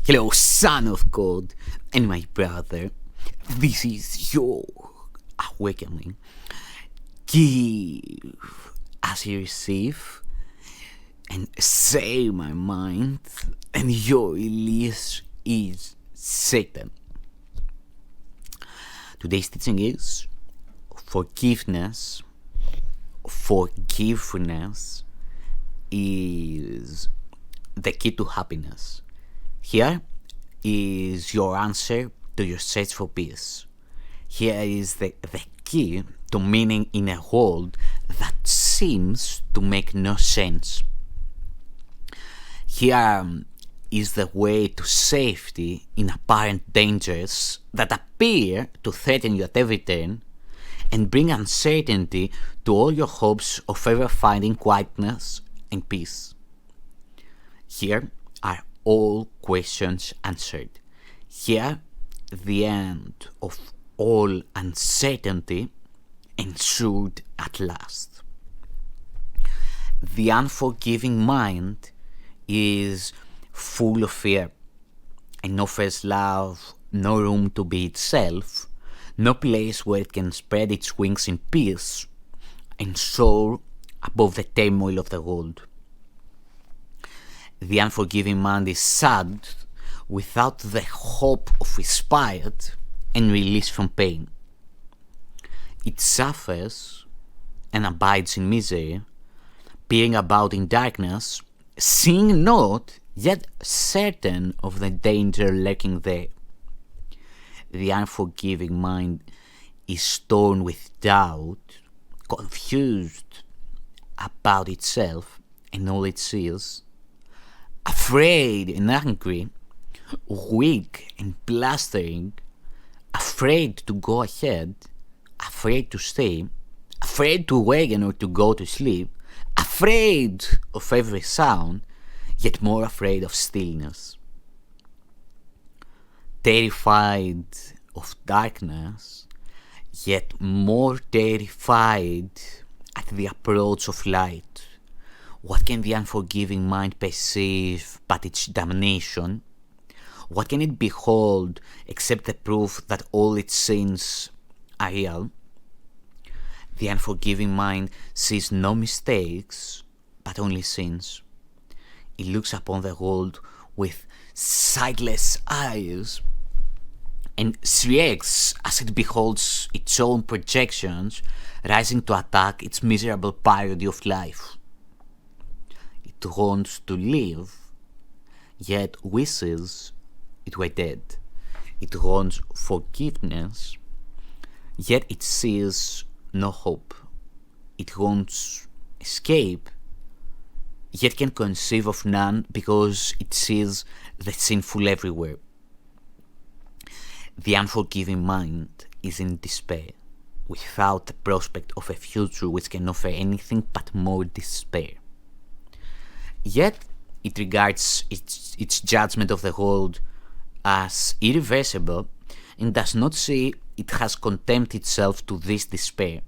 Hello, son of God and my brother. This is your awakening. Give as you receive and say my mind, and your release is Satan. Today's teaching is forgiveness. Forgiveness is the key to happiness. Here is your answer to your search for peace. Here is the key to meaning in a world that seems to make no sense. Here is the way to safety in apparent dangers that appear to threaten you at every turn and bring uncertainty to all your hopes of ever finding quietness and peace. Here are all questions answered. Here, the end of all uncertainty ensured at last. The unforgiving mind is full of fear and offers love no room to be itself, no place where it can spread its wings in peace and soar above the turmoil of the world. The unforgiving mind is sad without the hope of respite and release from pain. It suffers and abides in misery, peering about in darkness, seeing not, yet certain of the danger lurking there. The unforgiving mind is torn with doubt, confused about itself and all it sees, afraid and angry, weak and blustering, afraid to go ahead, afraid to stay, afraid to awaken or to go to sleep, afraid of every sound, yet more afraid of stillness. Terrified of darkness, yet more terrified at the approach of light. What can the unforgiving mind perceive but its damnation? What can it behold except the proof that all its sins are real? The unforgiving mind sees no mistakes but only sins. It looks upon the world with sightless eyes and shrieks as it beholds its own projections rising to attack its miserable parody of life. It wants to live, yet wishes it were dead. It wants forgiveness, yet it sees no hope. It wants escape, yet can conceive of none because it sees the sinful everywhere. The unforgiving mind is in despair, without the prospect of a future which can offer anything but more despair. Yet it regards its judgment of the world as irreversible and does not see it has condemned itself to this despair.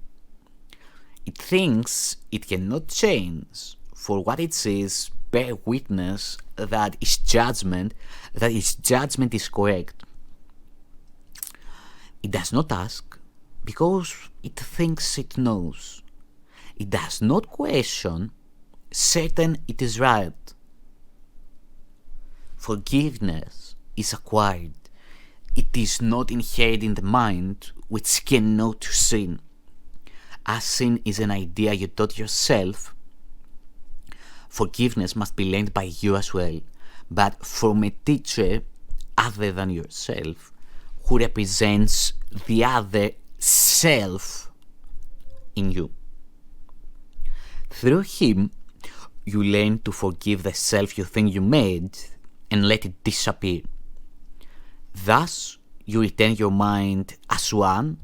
It thinks it cannot change, for what it sees bear witness that its judgment is correct. It does not ask because it thinks it knows. It does not question, certain it is right. Forgiveness is acquired. It is not inherent in the mind, which cannot sin. As sin is an idea you taught yourself, forgiveness must be learned by you as well, but from a teacher other than yourself, who represents the other self in you. Through him, you learn to forgive the self you think you made and let it disappear. Thus, you return your mind as one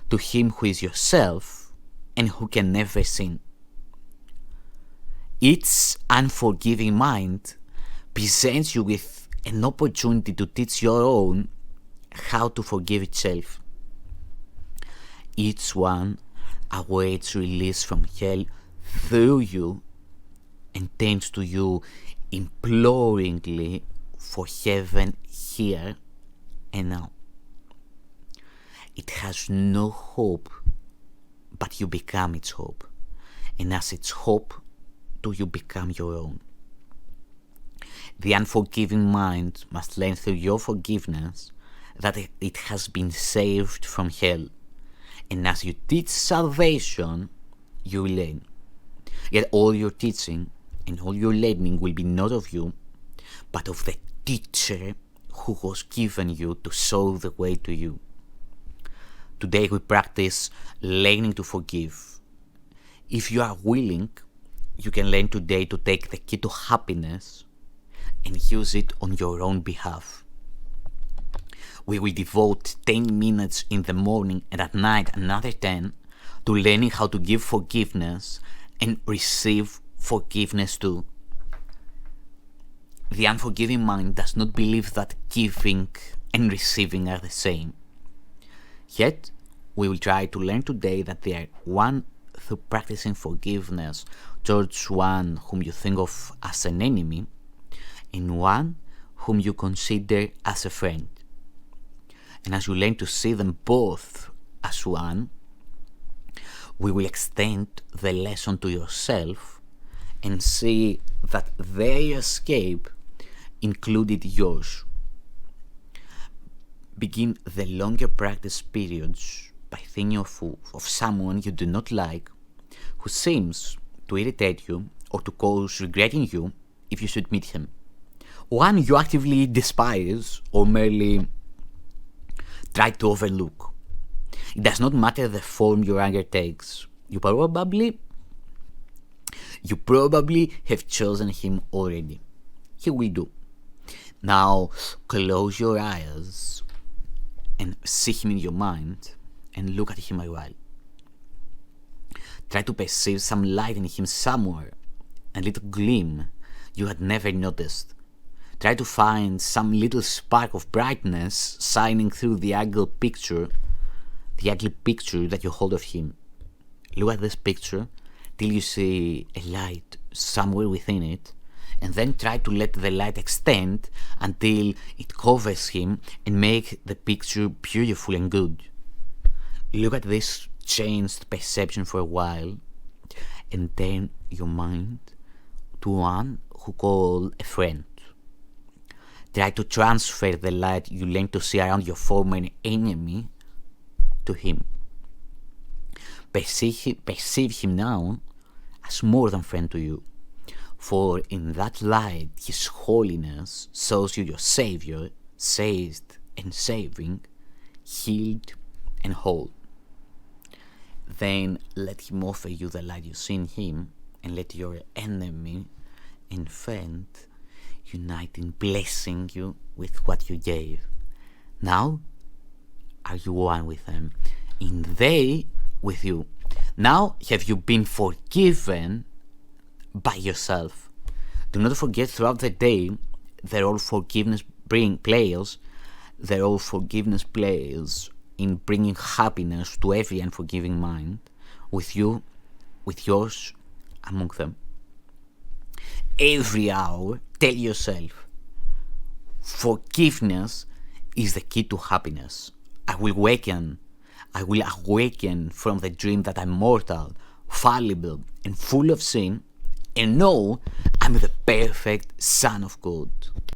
to him who is yourself and who can never sin. Its unforgiving mind presents you with an opportunity to teach your own how to forgive itself. Each one awaits release from hell through you and turns to you imploringly for heaven here and now. It has no hope, but you become its hope. And as its hope, do you become your own. The unforgiving mind must learn through your forgiveness that it has been saved from hell. And as you teach salvation, you learn. Yet all your teaching and all your learning will be not of you, but of the teacher who was given you to show the way to you. Today we practice learning to forgive. If you are willing, you can learn today to take the key to happiness and use it on your own behalf. We will devote 10 minutes in the morning and at night another 10 to learning how to give forgiveness and receive forgiveness too. The unforgiving mind does not believe that giving and receiving are the same. Yet, we will try to learn today that they are one through practicing forgiveness towards one whom you think of as an enemy and one whom you consider as a friend. And as you learn to see them both as one, we will extend the lesson to yourself and see that their escape included yours. Begin the longer practice periods by thinking of someone you do not like, who seems to irritate you or to cause regretting you if you should meet him. One you actively despise or merely try to overlook. It does not matter the form your anger takes. You probably have chosen him already. He will do. Now close your eyes and see him in your mind and look at him a while. Try to perceive some light in him somewhere, a little gleam you had never noticed. Try to find some little spark of brightness shining through the ugly picture that you hold of him. Look at this picture till you see a light somewhere within it, and then try to let the light extend until it covers him and make the picture beautiful and good. Look at this changed perception for a while and turn your mind to one who call a friend. Try to transfer the light you learn to see around your former enemy to him. Perceive him now as more than friend to you, for in that light his holiness shows you your Savior, saved and saving, healed and whole. Then let him offer you the light you see in him, and let your enemy and friend unite in blessing you with what you gave. Now are you one with them, and they with you. Now have you been forgiven by yourself. Do not forget throughout the day the role forgiveness plays in bringing happiness to every unforgiving mind, with yours among them. Every hour, tell yourself, forgiveness is the key to happiness. I will awaken from the dream that I'm mortal, fallible, and full of sin, and know I'm the perfect Son of God.